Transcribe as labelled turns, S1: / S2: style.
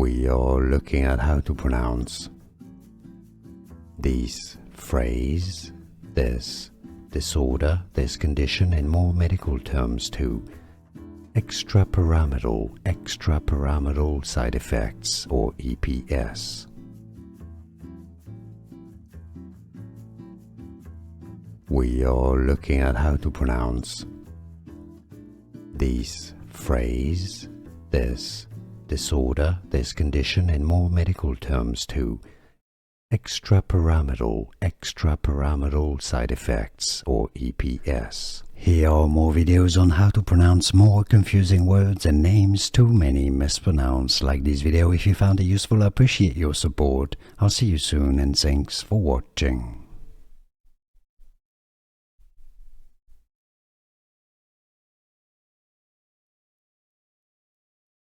S1: We are looking at how to pronounce this phrase, this disorder, this condition, in more medical terms too. Extrapyramidal side effects, or EPS. We are looking at how to pronounce this phrase, this disorder, this condition, in more medical terms too. Extrapyramidal side effects, or EPS. Here are more videos on how to pronounce more confusing words and names too many mispronounced. Like this video if you found it useful. I appreciate your support. I'll see you soon and thanks for watching.